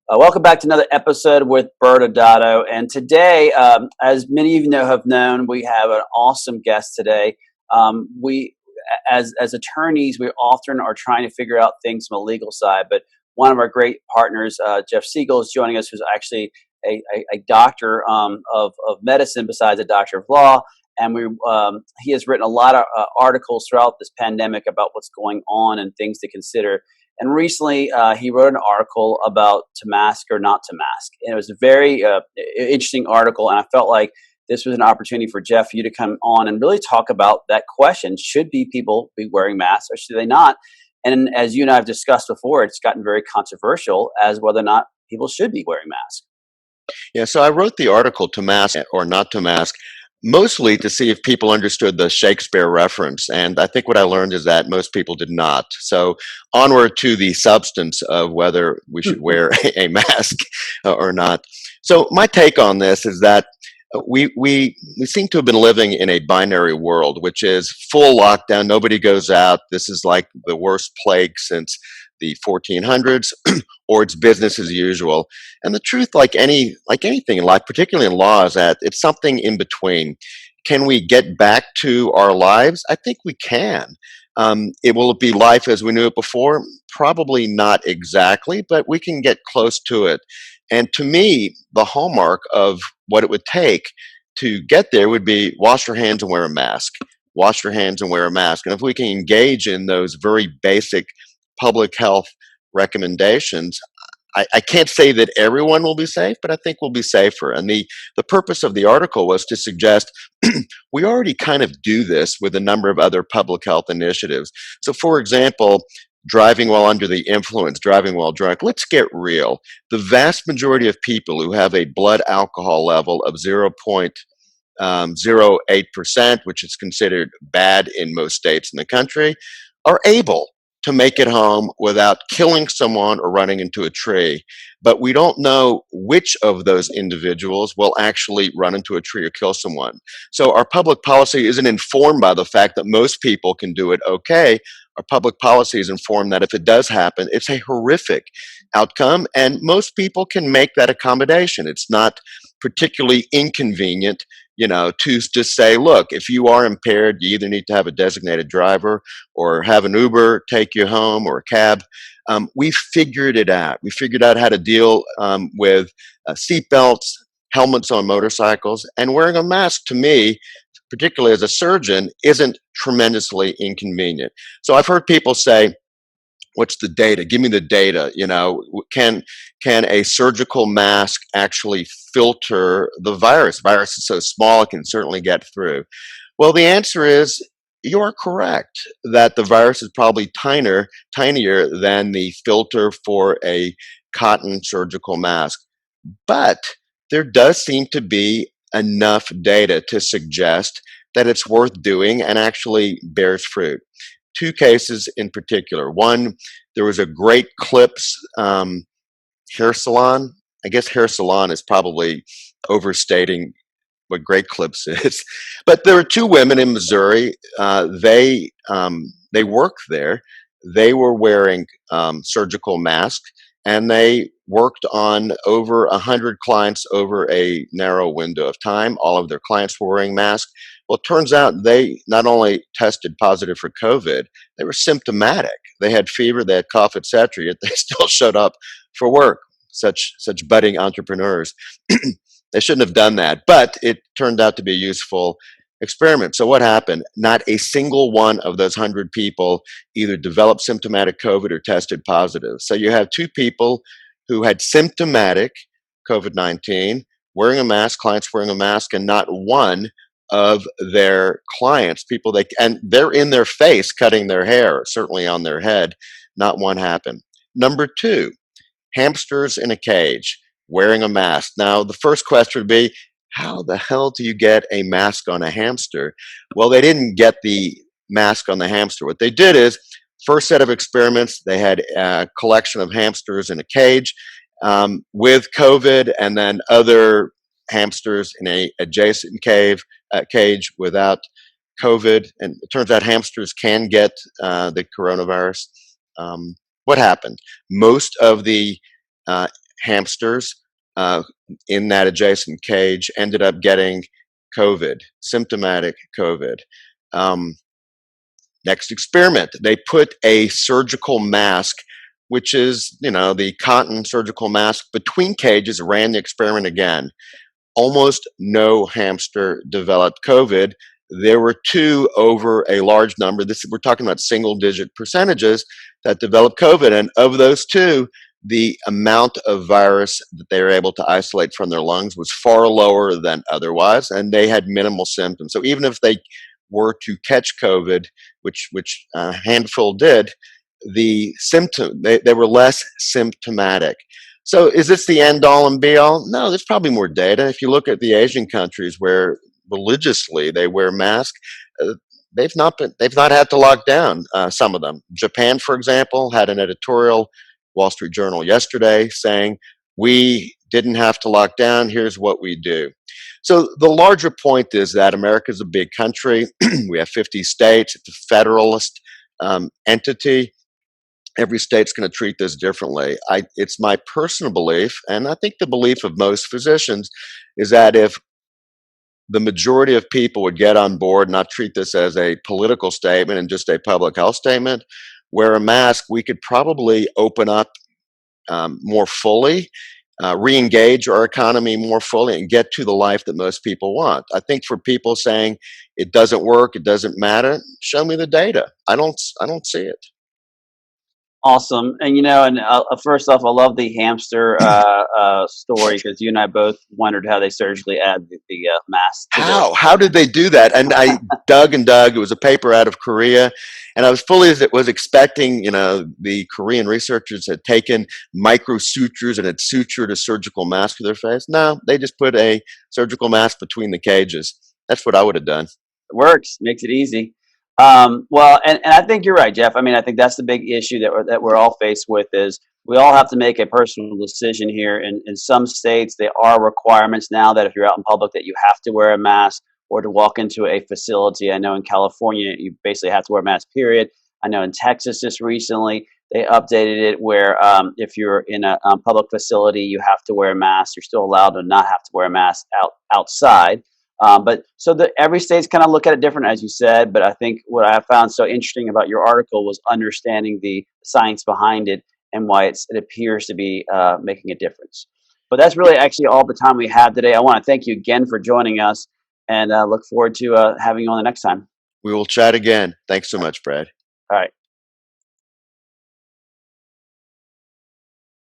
Welcome back to another episode with ByrdAdatto. And today, as many of you have known, we have an awesome guest today. We, as attorneys, we often are trying to figure out things from a legal side. But one of our great partners, Jeff Segal, is joining us, who's actually a doctor of medicine besides a doctor of law. And he has written a lot of articles throughout this pandemic about what's going on and things to consider. And recently, he wrote an article about to mask or not to mask. And it was a very interesting article. And I felt like this was an opportunity for Jeff, for you to come on and really talk about that question. Should people be wearing masks or should they not? And as you and I have discussed before, it's gotten very controversial as whether or not people should be wearing masks. Yeah, so I wrote the article to mask or not to mask, mostly to see if people understood the Shakespeare reference. And I think what I learned is that most people did not. So onward to the substance of whether we should wear a mask or not. So my take on this is that we seem to have been living in a binary world, which is full lockdown. Nobody goes out. This is like the worst plague since the 1400s, or it's business as usual. And the truth, like anything in life, particularly in law, is that it's something in between. Can we get back to our lives? I think we can. Will it be life as we knew it before? Probably not exactly, but we can get close to it. And to me, the hallmark of what it would take to get there would be wash your hands and wear a mask. Wash your hands and wear a mask. And if we can engage in those very basic public health recommendations, I can't say that everyone will be safe, but I think we'll be safer. And the purpose of the article was to suggest we already kind of do this with a number of other public health initiatives. So, for example, driving while under the influence, driving while drunk. Let's get real. The vast majority of people who have a blood alcohol level of 0.08%, which is considered bad in most states in the country, are able to make it home without killing someone or running into a tree. But we don't know which of those individuals will actually run into a tree or kill someone. So our public policy isn't informed by the fact that most people can do it okay. Our public policy is informed that if it does happen, it's a horrific outcome, and most people can make that accommodation. It's not particularly inconvenient, to just say, look, if you are impaired, you either need to have a designated driver or have an Uber take you home or a cab. We figured it out. We figured out how to deal with seatbelts, helmets on motorcycles, and wearing a mask, to me, particularly as a surgeon, isn't tremendously inconvenient. So I've heard people say, what's the data? Give me the data. Can a surgical mask actually filter the virus? The virus is so small, it can certainly get through. Well, the answer is you're correct that the virus is probably tinier than the filter for a cotton surgical mask. But there does seem to be enough data to suggest that it's worth doing and actually bears fruit. Two cases in particular. One, there was a Great Clips hair salon. I guess hair salon is probably overstating what Great Clips is. But there were two women in Missouri. They worked there. They were wearing surgical masks, and they worked on over 100 clients over a narrow window of time. All of their clients were wearing masks. Well, it turns out they not only tested positive for COVID, they were symptomatic. They had fever, they had cough, etc., yet they still showed up for work. Such budding entrepreneurs. They shouldn't have done that, but it turned out to be a useful experiment. So what happened? Not a single one of those 100 people either developed symptomatic COVID or tested positive. So you have two people who had symptomatic COVID-19 wearing a mask, clients wearing a mask, and not one of their clients, and they're in their face cutting their hair, certainly on their head, not one happened. Number two, hamsters in a cage wearing a mask. Now, the first question would be, how the hell do you get a mask on a hamster? Well, they didn't get the mask on the hamster. What they did is, first set of experiments, they had a collection of hamsters in a cage with COVID, and then other hamsters in a adjacent cage without COVID. And it turns out hamsters can get the coronavirus. What happened? Most of the hamsters uh, in that adjacent cage ended up getting COVID, symptomatic COVID. Um, Next experiment, they put a surgical mask, which is, the cotton surgical mask, between cages, ran the experiment again. Almost no hamster developed COVID. There were two over a large number. We're talking about single digit percentages that developed COVID. And of those two, the amount of virus that they were able to isolate from their lungs was far lower than otherwise, and they had minimal symptoms. So even if they were to catch COVID, which a handful did, they were less symptomatic. So is this the end all and be all? No, there's probably more data. If you look at the Asian countries where religiously they wear masks, uh, they've not had to lock down. Some of them. Japan, for example, had an editorial, Wall Street Journal yesterday, saying we didn't have to lock down. Here's what we do. So the larger point is that America is a big country. We have 50 states. It's a federalist entity. Every state's going to treat this differently. It's my personal belief, and I think the belief of most physicians, is that if the majority of people would get on board, not treat this as a political statement and just a public health statement, wear a mask, we could probably open up more fully, re-engage our economy more fully, and get to the life that most people want. I think for people saying it doesn't work, it doesn't matter, show me the data. I don't see it. Awesome. And first off, I love the hamster story, because you and I both wondered how they surgically add the mask to the. How did they do that? And I dug and dug. It was a paper out of Korea, and I was fully as it was expecting. The Korean researchers had taken micro sutures and had sutured a surgical mask to their face. No, they just put a surgical mask between the cages. That's what I would have done. Works, makes it easy. Well, and I think you're right, Jeff. I mean, I think that's the big issue that we're all faced with, is we all have to make a personal decision here. In some states, there are requirements now that if you're out in public that you have to wear a mask, or to walk into a facility. I know in California, you basically have to wear a mask, period. I know in Texas just recently, they updated it where if you're in a public facility, you have to wear a mask. You're still allowed to not have to wear a mask outside. But so every state's kind of look at it different, as you said. But I think what I found so interesting about your article was understanding the science behind it and why it appears to be making a difference. But that's really actually all the time we have today. I want to thank you again for joining us, and look forward to having you on the next time. We will chat again. Thanks so much, Brad. All right.